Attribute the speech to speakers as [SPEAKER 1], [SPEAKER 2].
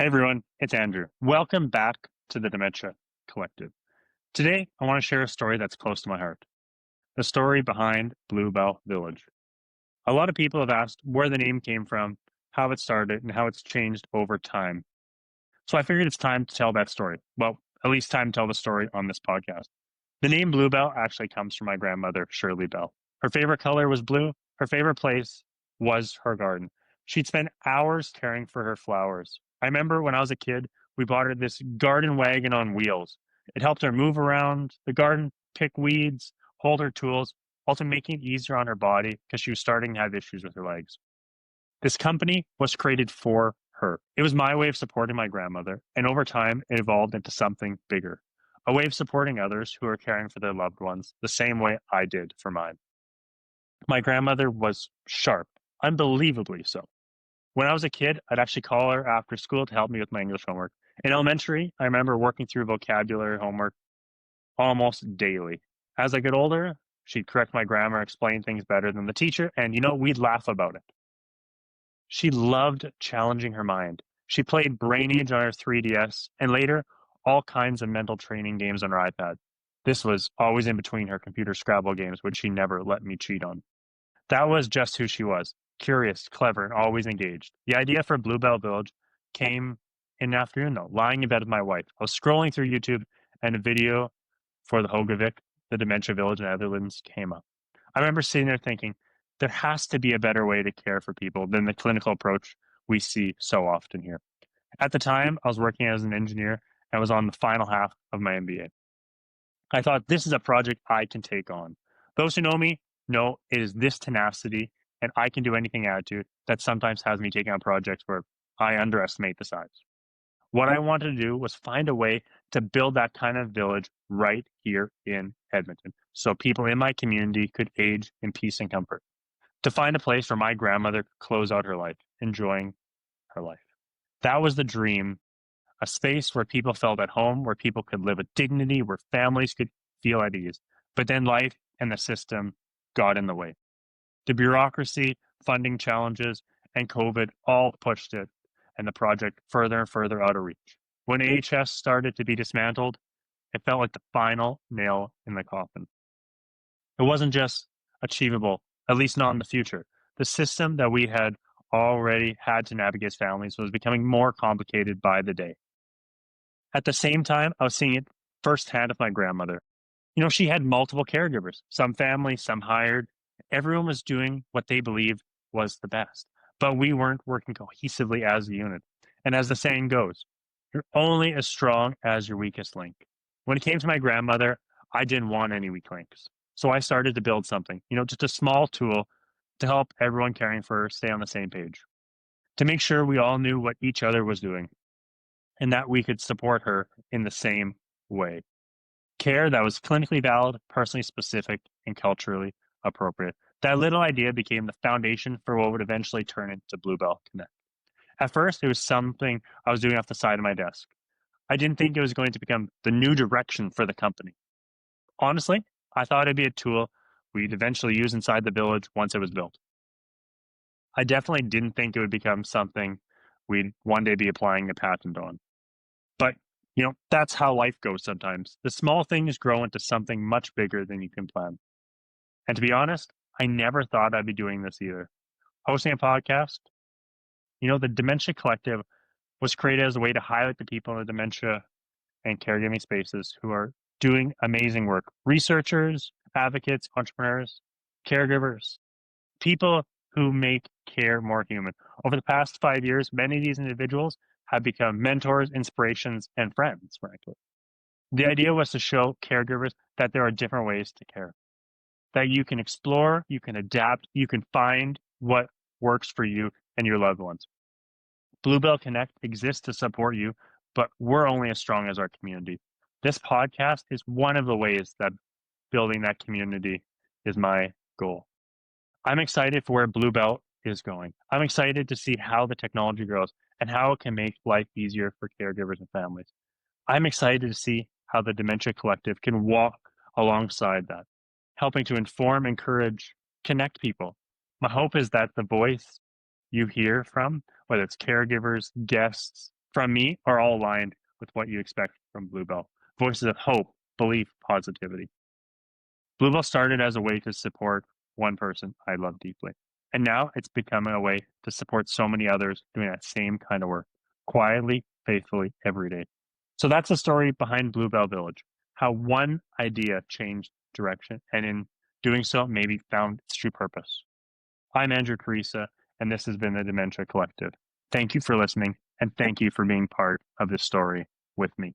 [SPEAKER 1] Hey everyone, it's Andrew. Welcome back to the Dementia Collective. Today, I want to share a story that's close to my heart. The story behind blueBell Village. A lot of people have asked where the name came from, how it started, and how it's changed over time. So I figured it's time to tell that story. Well, at least time to tell the story on this podcast. The name blueBell actually comes from my grandmother, Shirley Bell. Her favorite color was blue. Her favorite place was her garden. She'd spend hours caring for her flowers. I remember when I was a kid, we bought her this garden wagon on wheels. It helped her move around the garden, pick weeds, hold her tools, also making it easier on her body because she was starting to have issues with her legs. This company was created for her. It was my way of supporting my grandmother, and over time, it evolved into something bigger, a way of supporting others who are caring for their loved ones the same way I did for mine. My grandmother was sharp, unbelievably so. When I was a kid, I'd actually call her after school to help me with my English homework. In elementary, I remember working through vocabulary homework almost daily. As I get older, she'd correct my grammar, explain things better than the teacher, and we'd laugh about it. She loved challenging her mind. She played Brain Age on her 3DS and later all kinds of mental training games on her iPad. This was always in between her computer Scrabble games, which she never let me cheat on. That was just who she was, curious, clever, and always engaged. The idea for blueBell Village came in the afternoon, though, lying in bed with my wife. I was scrolling through YouTube and a video for the Hogevik, the Dementia Village in the Netherlands, came up. I remember sitting there thinking, there has to be a better way to care for people than the clinical approach we see so often here. At the time, I was working as an engineer and was on the final half of my MBA. I thought, this is a project I can take on. Those who know me know it is this tenacity and I can do anything attitude that sometimes has me taking on projects where I underestimate the size. What I wanted to do was find a way to build that kind of village right here in Edmonton so people in my community could age in peace and comfort. To find a place where my grandmother could close out her life, enjoying her life. That was the dream, a space where people felt at home, where people could live with dignity, where families could feel at ease. But then life and the system got in the way. The bureaucracy, funding challenges, and COVID all pushed it and the project further and further out of reach. When AHS started to be dismantled, it felt like the final nail in the coffin. It wasn't just achievable, at least not in the future. The system that we had already had to navigate as families was becoming more complicated by the day. At the same time, I was seeing it firsthand with my grandmother. She had multiple caregivers, some family, some hired. Everyone was doing what they believed was the best, but we weren't working cohesively as a unit. And as the saying goes, you're only as strong as your weakest link. When it came to my grandmother, I didn't want any weak links. So I started to build something, just a small tool to help everyone caring for her stay on the same page, to make sure we all knew what each other was doing and that we could support her in the same way. Care that was clinically valid, personally specific, and culturally appropriate. That little idea became the foundation for what would eventually turn into blueBell Connect. At first, it was something I was doing off the side of my desk. I didn't think it was going to become the new direction for the company. Honestly, I thought it'd be a tool we'd eventually use inside the village once it was built. I definitely didn't think it would become something we'd one day be applying a patent on. But, that's how life goes sometimes. The small things grow into something much bigger than you can plan. And to be honest, I never thought I'd be doing this either. Hosting a podcast, the Dementia Collective was created as a way to highlight the people in the dementia and caregiving spaces who are doing amazing work. Researchers, advocates, entrepreneurs, caregivers, people who make care more human. Over the past 5 years, many of these individuals have become mentors, inspirations, and friends, frankly. The idea was to show caregivers that there are different ways to care, that you can explore, you can adapt, you can find what works for you and your loved ones. blueBell Connect exists to support you, but we're only as strong as our community. This podcast is one of the ways that building that community is my goal. I'm excited for where blueBell is going. I'm excited to see how the technology grows and how it can make life easier for caregivers and families. I'm excited to see how the Dementia Collective can walk alongside that, helping to inform, encourage, connect people. My hope is that the voice you hear from, whether it's caregivers, guests, from me are all aligned with what you expect from blueBell. Voices of hope, belief, positivity. blueBell started as a way to support one person I love deeply. And now it's becoming a way to support so many others doing that same kind of work, quietly, faithfully, every day. So that's the story behind blueBell Village, how one idea changed direction and in doing so maybe found its true purpose. I'm Andrew Karesa, and this has been the Dementia Collective. Thank you for listening, and thank you for being part of this story with me.